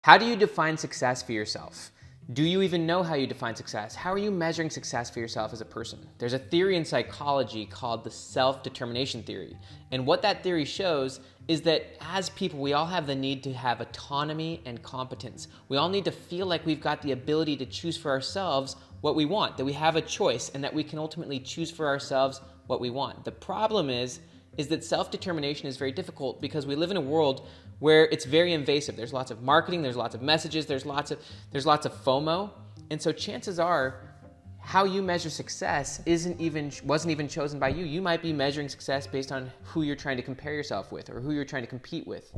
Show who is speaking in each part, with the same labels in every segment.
Speaker 1: How do you define success for yourself? Do you even know how you define success? How are you measuring success for yourself as a person? There's a theory in psychology called the self-determination theory. And what that theory shows is that as people, we all have the need to have autonomy and competence. We all need to feel like we've got the ability to choose for ourselves what we want, that we have a choice, and that we can ultimately choose for ourselves what we want. The problem is that self-determination is very difficult because we live in a world where it's very invasive. There's lots of marketing, there's lots of messages, there's lots of FOMO. And so chances are how you measure success wasn't even chosen by you. You might be measuring success based on who you're trying to compare yourself with or who you're trying to compete with.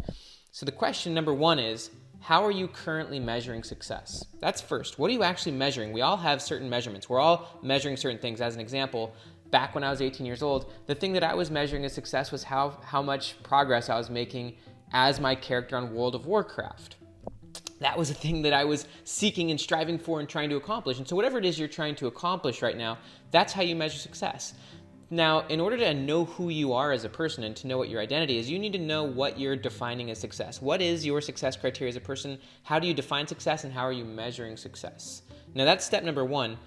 Speaker 1: So the question number one is, how are you currently measuring success? That's first. What are you actually measuring? We all have certain measurements. We're all measuring certain things. As an example, back when I was 18 years old, the thing that I was measuring as success was how much progress I was making as my character on World of Warcraft. That was a thing that I was seeking and striving for and trying to accomplish. And so whatever it is you're trying to accomplish right now, that's how you measure success. Now, in order to know who you are as a person and to know what your identity is, you need to know what you're defining as success. What is your success criteria as a person? How do you define success, and how are you measuring success? Now, that's step number one.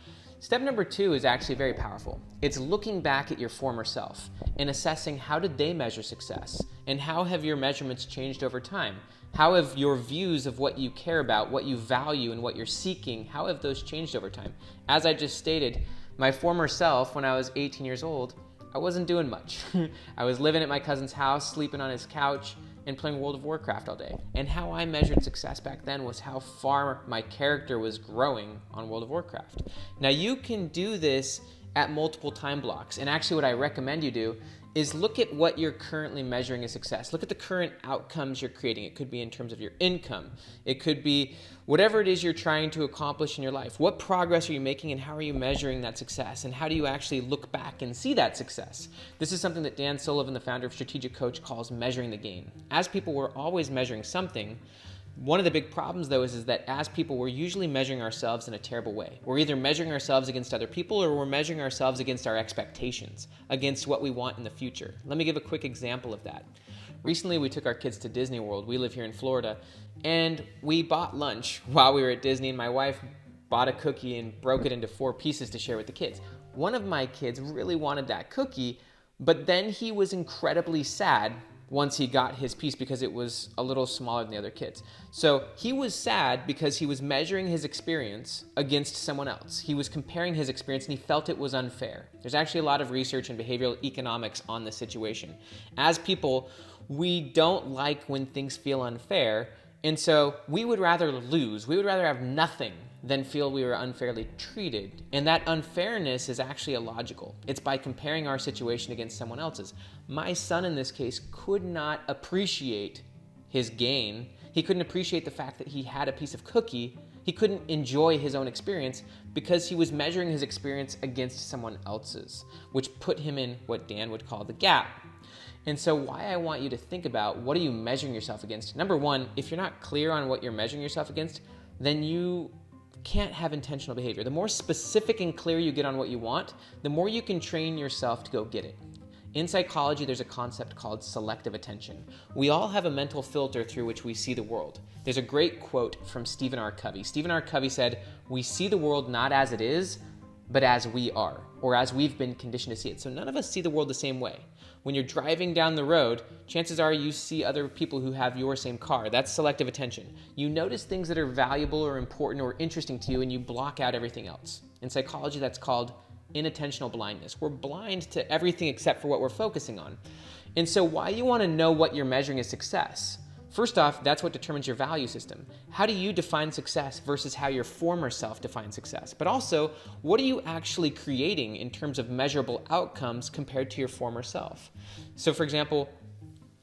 Speaker 1: Step number two is actually very powerful. It's looking back at your former self and assessing how did they measure success, and how have your measurements changed over time? How have your views of what you care about, what you value, and what you're seeking, how have those changed over time? As I just stated, my former self, when I was 18 years old, I wasn't doing much. I was living at my cousin's house, sleeping on his couch, and playing World of Warcraft all day. And how I measured success back then was how far my character was growing on World of Warcraft. Now, you can do this at multiple time blocks. And actually what I recommend you do is look at what you're currently measuring as success. Look at the current outcomes you're creating. It could be in terms of your income. It could be whatever it is you're trying to accomplish in your life. What progress are you making, and how are you measuring that success? And how do you actually look back and see that success? This is something that Dan Sullivan, the founder of Strategic Coach, calls measuring the gain. As people, we're always measuring something. One of the big problems, though, is that as people, we're usually measuring ourselves in a terrible way. We're either measuring ourselves against other people, or we're measuring ourselves against our expectations, against what we want in the future. Let me give a quick example of that. Recently, we took our kids to Disney World. We live here in Florida, and we bought lunch while we were at Disney, and my wife bought a cookie and broke it into 4 pieces to share with the kids. One of my kids really wanted that cookie, but then he was incredibly sad once he got his piece because it was a little smaller than the other kids. So he was sad because he was measuring his experience against someone else. He was comparing his experience, and he felt it was unfair. There's actually a lot of research in behavioral economics on this situation. As people, we don't like when things feel unfair, and so we would rather lose. We would rather have nothing than feel we were unfairly treated. And that unfairness is actually illogical. It's by comparing our situation against someone else's. My son, in this case, could not appreciate his gain. He couldn't appreciate the fact that he had a piece of cookie. He couldn't enjoy his own experience because he was measuring his experience against someone else's, which put him in what Dan would call the gap. And so why I want you to think about, what are you measuring yourself against? Number one, if you're not clear on what you're measuring yourself against, then you can't have intentional behavior. The more specific and clear you get on what you want, the more you can train yourself to go get it. In psychology, there's a concept called selective attention. We all have a mental filter through which we see the world. There's a great quote from Stephen R. Covey. Stephen R. Covey said, "We see the world not as it is, but as we are, or as we've been conditioned to see it." So none of us see the world the same way. When you're driving down the road, chances are you see other people who have your same car. That's selective attention. You notice things that are valuable or important or interesting to you, and you block out everything else. In psychology, that's called inattentional blindness. We're blind to everything except for what we're focusing on. And so why you want to know what you're measuring as success? First off, that's what determines your value system. How do you define success versus how your former self defined success? But also, what are you actually creating in terms of measurable outcomes compared to your former self? So for example,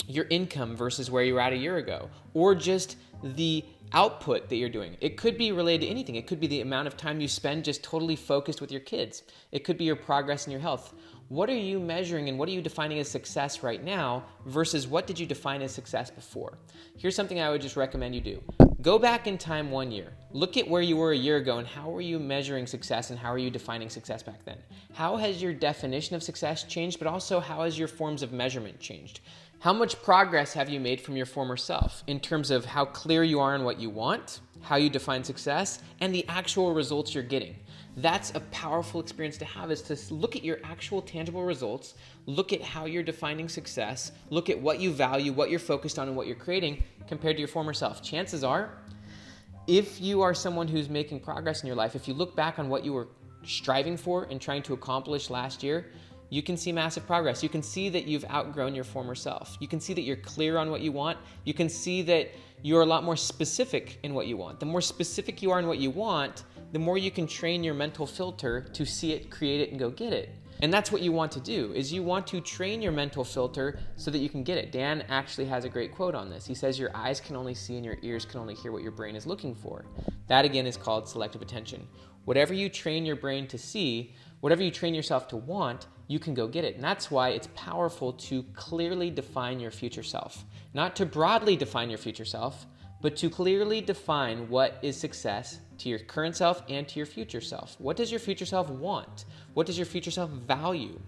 Speaker 1: your income versus where you were at a year ago, or just the output that you're doing. It could be related to anything. It could be the amount of time you spend just totally focused with your kids. It could be your progress in your health. What are you measuring and what are you defining as success right now versus what did you define as success before? Here's something I would just recommend you do. Go back in time 1 year. Look at where you were a year ago and how were you measuring success and how are you defining success back then? How has your definition of success changed, but also how has your forms of measurement changed? How much progress have you made from your former self in terms of how clear you are on what you want, how you define success, and the actual results you're getting? That's a powerful experience to have, is to look at your actual tangible results, look at how you're defining success, look at what you value, what you're focused on, and what you're creating compared to your former self. Chances are, if you are someone who's making progress in your life, if you look back on what you were striving for and trying to accomplish last year, you can see massive progress. You can see that you've outgrown your former self. You can see that you're clear on what you want. You can see that you're a lot more specific in what you want. The more specific you are in what you want, the more you can train your mental filter to see it, create it, and go get it. And that's what you want to do, is you want to train your mental filter so that you can get it. Dan actually has a great quote on this. He says, your eyes can only see and your ears can only hear what your brain is looking for. That again is called selective attention. Whatever you train your brain to see, whatever you train yourself to want, you can go get it. And that's why it's powerful to clearly define your future self. Not to broadly define your future self, but to clearly define what is success to your current self and to your future self. What does your future self want? What does your future self value?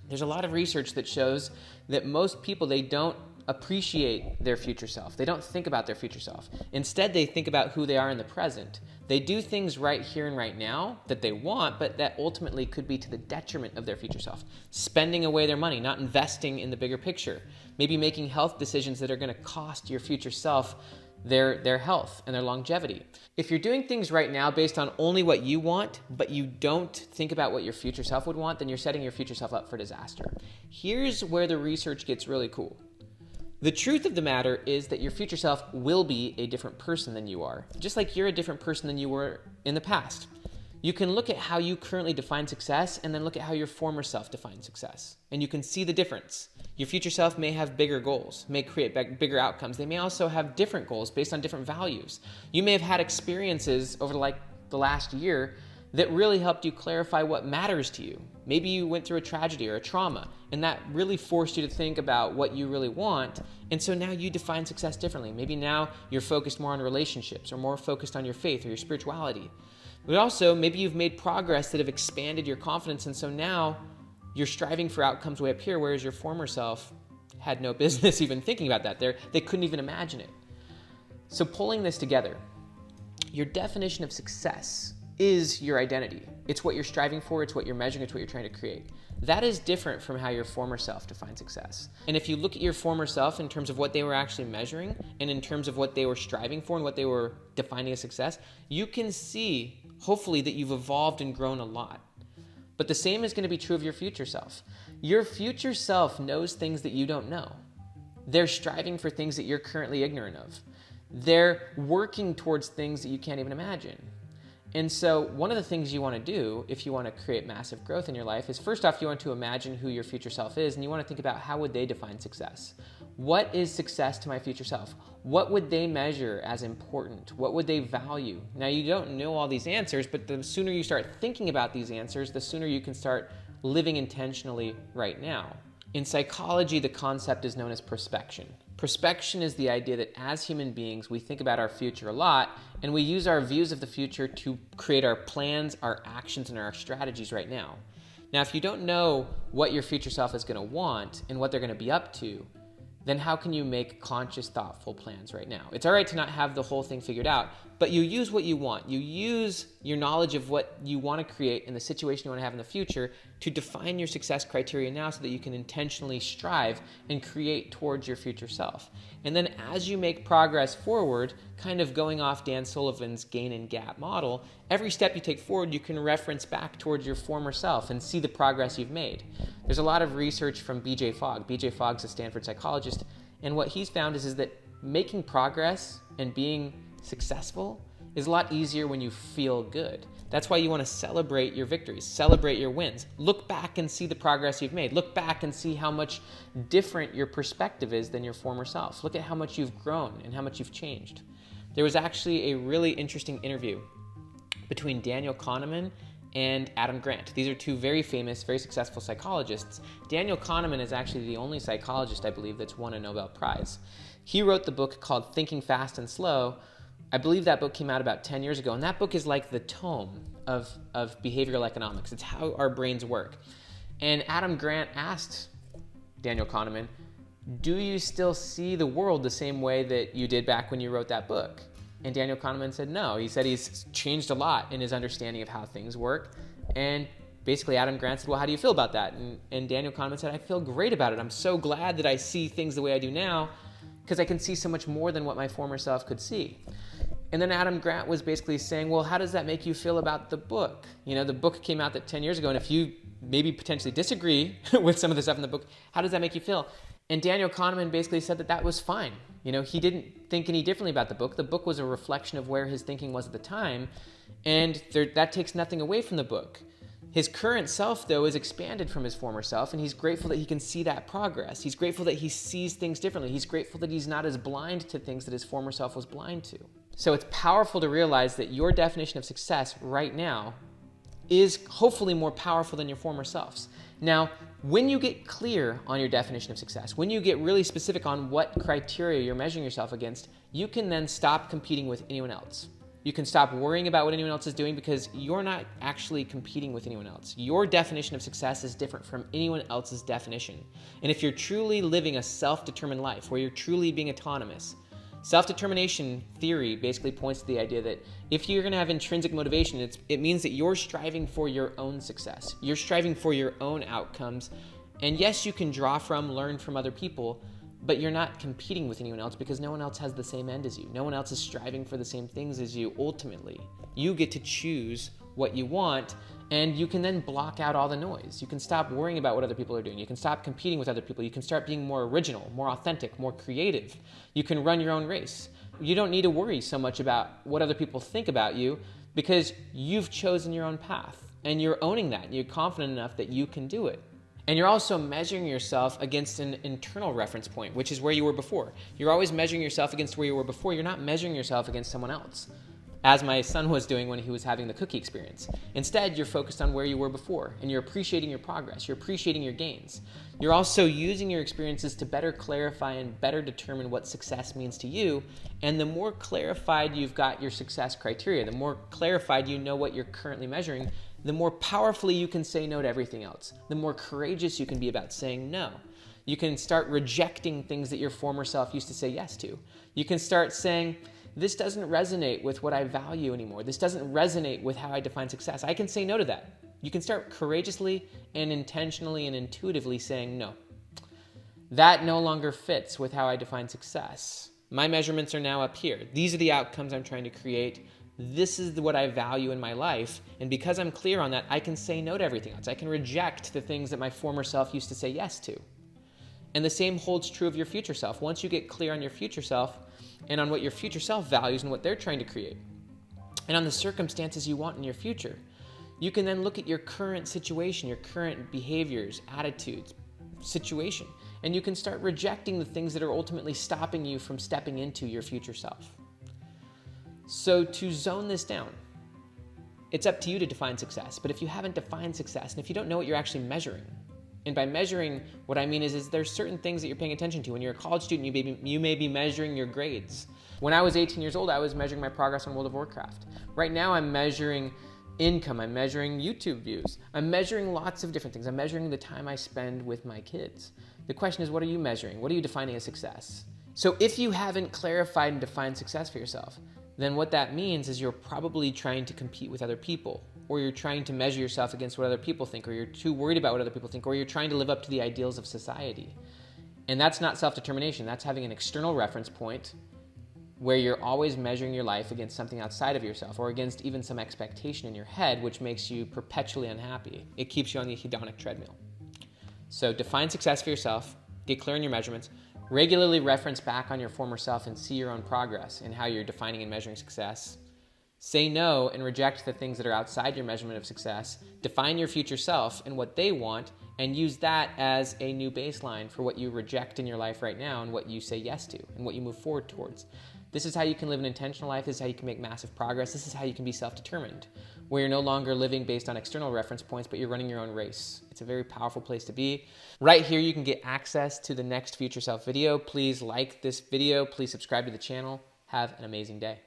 Speaker 1: There's a lot of research that shows that most people, they don't appreciate their future self. They don't think about their future self. Instead, they think about who they are in the present. They do things right here and right now that they want, but that ultimately could be to the detriment of their future self. Spending away their money, not investing in the bigger picture. Maybe making health decisions that are going to cost your future self their health and their longevity. If you're doing things right now based on only what you want, but you don't think about what your future self would want, then you're setting your future self up for disaster. Here's where the research gets really cool. The truth of the matter is that your future self will be a different person than you are, just like you're a different person than you were in the past. You can look at how you currently define success and then look at how your former self defined success. And you can see the difference. Your future self may have bigger goals, may create bigger outcomes. They may also have different goals based on different values. You may have had experiences over the last year that really helped you clarify what matters to you. Maybe you went through a tragedy or a trauma, and that really forced you to think about what you really want. And so now you define success differently. Maybe now you're focused more on relationships or more focused on your faith or your spirituality. But also, maybe you've made progress that have expanded your confidence, and so now you're striving for outcomes way up here, whereas your former self had no business even thinking about that. They couldn't even imagine it. So pulling this together, your definition of success is your identity. It's what you're striving for, it's what you're measuring, it's what you're trying to create. That is different from how your former self defined success. And if you look at your former self in terms of what they were actually measuring and in terms of what they were striving for and what they were defining as success, you can see, hopefully, that you've evolved and grown a lot. But the same is going to be true of your future self. Your future self knows things that you don't know. They're striving for things that you're currently ignorant of. They're working towards things that you can't even imagine. And so one of the things you want to do if you want to create massive growth in your life is, first off, you want to imagine who your future self is, and you want to think about how would they define success. What is success to my future self? What would they measure as important? What would they value? Now, you don't know all these answers, but the sooner you start thinking about these answers, the sooner you can start living intentionally right now. In psychology, the concept is known as prospection. Prospection is the idea that as human beings, we think about our future a lot, and we use our views of the future to create our plans, our actions, and our strategies right now. Now, if you don't know what your future self is going to want and what they're going to be up to, then how can you make conscious, thoughtful plans right now? It's all right to not have the whole thing figured out, but you use what you want. You use your knowledge of what you want to create and the situation you want to have in the future to define your success criteria now so that you can intentionally strive and create towards your future self. And then as you make progress forward, kind of going off Dan Sullivan's gain and gap model, every step you take forward, you can reference back towards your former self and see the progress you've made. There's a lot of research from B.J. Fogg. B.J. Fogg's a Stanford psychologist, and what he's found is that making progress and being successful is a lot easier when you feel good. That's why you want to celebrate your victories, celebrate your wins. Look back and see the progress you've made. Look back and see how much different your perspective is than your former self. Look at how much you've grown and how much you've changed. There was actually a really interesting interview between Daniel Kahneman and Adam Grant. These are two very famous, very successful psychologists. Daniel Kahneman is actually the only psychologist, I believe, that's won a Nobel Prize. He wrote the book called Thinking Fast and Slow. I believe that book came out about 10 years ago, and that book is like the tome of behavioral economics. It's how our brains work. And Adam Grant asked Daniel Kahneman, do you still see the world the same way that you did back when you wrote that book? And Daniel Kahneman said no. He said he's changed a lot in his understanding of how things work. And basically Adam Grant said, well, how do you feel about that? And Daniel Kahneman said, I feel great about it. I'm so glad that I see things the way I do now because I can see so much more than what my former self could see. And then Adam Grant was basically saying, well, how does that make you feel about the book? You know, the book came out 10 years ago, and if you maybe potentially disagree with some of the stuff in the book, how does that make you feel? And Daniel Kahneman basically said that that was fine. You know, he didn't think any differently about the book. The book was a reflection of where his thinking was at the time, and that takes nothing away from the book. His current self, though, is expanded from his former self, and he's grateful that he can see that progress. He's grateful that he sees things differently. He's grateful that he's not as blind to things that his former self was blind to. So it's powerful to realize that your definition of success right now is hopefully more powerful than your former self's. Now, when you get clear on your definition of success, when you get really specific on what criteria you're measuring yourself against, you can then stop competing with anyone else. You can stop worrying about what anyone else is doing because you're not actually competing with anyone else. Your definition of success is different from anyone else's definition. And if you're truly living a self-determined life, where you're truly being autonomous, self-determination theory basically points to the idea that if you're going to have intrinsic motivation, it means that you're striving for your own success. You're striving for your own outcomes. And yes, you can draw from, learn from other people, but you're not competing with anyone else because no one else has the same end as you. No one else is striving for the same things as you ultimately. You get to choose what you want, and you can then block out all the noise. You can stop worrying about what other people are doing. You can stop competing with other people. You can start being more original, more authentic, more creative. You can run your own race. You don't need to worry so much about what other people think about you because you've chosen your own path, and you're owning that. You're confident enough that you can do it. And you're also measuring yourself against an internal reference point, which is where you were before. You're always measuring yourself against where you were before. You're not measuring yourself against someone else, as my son was doing when he was having the cookie experience. Instead, you're focused on where you were before, and you're appreciating your progress. You're appreciating your gains. You're also using your experiences to better clarify and better determine what success means to you. And the more clarified you've got your success criteria, the more clarified you know what you're currently measuring, the more powerfully you can say no to everything else. The more courageous you can be about saying no. You can start rejecting things that your former self used to say yes to. You can start saying, this doesn't resonate with what I value anymore. This doesn't resonate with how I define success. I can say no to that. You can start courageously and intentionally and intuitively saying no. That no longer fits with how I define success. My measurements are now up here. These are the outcomes I'm trying to create. This is what I value in my life. And because I'm clear on that, I can say no to everything else. I can reject the things that my former self used to say yes to. And the same holds true of your future self. Once you get clear on your future self and on what your future self values and what they're trying to create, and on the circumstances you want in your future, you can then look at your current situation, your current behaviors, attitudes, situation, and you can start rejecting the things that are ultimately stopping you from stepping into your future self. So to zone this down, it's up to you to define success. But if you haven't defined success, and if you don't know what you're actually measuring, and by measuring, what I mean is there's certain things that you're paying attention to. When you're a college student, you may be measuring your grades. When I was 18 years old, I was measuring my progress on World of Warcraft. Right now, I'm measuring income. I'm measuring YouTube views. I'm measuring lots of different things. I'm measuring the time I spend with my kids. The question is, what are you measuring? What are you defining as success? So if you haven't clarified and defined success for yourself, then what that means is you're probably trying to compete with other people, or you're trying to measure yourself against what other people think, or you're too worried about what other people think, or you're trying to live up to the ideals of society. And that's not self-determination. That's having an external reference point where you're always measuring your life against something outside of yourself, or against even some expectation in your head, which makes you perpetually unhappy. It keeps you on the hedonic treadmill. So define success for yourself, get clear on your measurements, regularly reference back on your former self and see your own progress in how you're defining and measuring success. Say no and reject the things that are outside your measurement of success. Define your future self and what they want, and use that as a new baseline for what you reject in your life right now and what you say yes to and what you move forward towards. This is how you can live an intentional life. This is how you can make massive progress. This is how you can be self-determined, where you're no longer living based on external reference points, but you're running your own race. It's a very powerful place to be. Right here, you can get access to the next Future Self video. Please like this video. Please subscribe to the channel. Have an amazing day.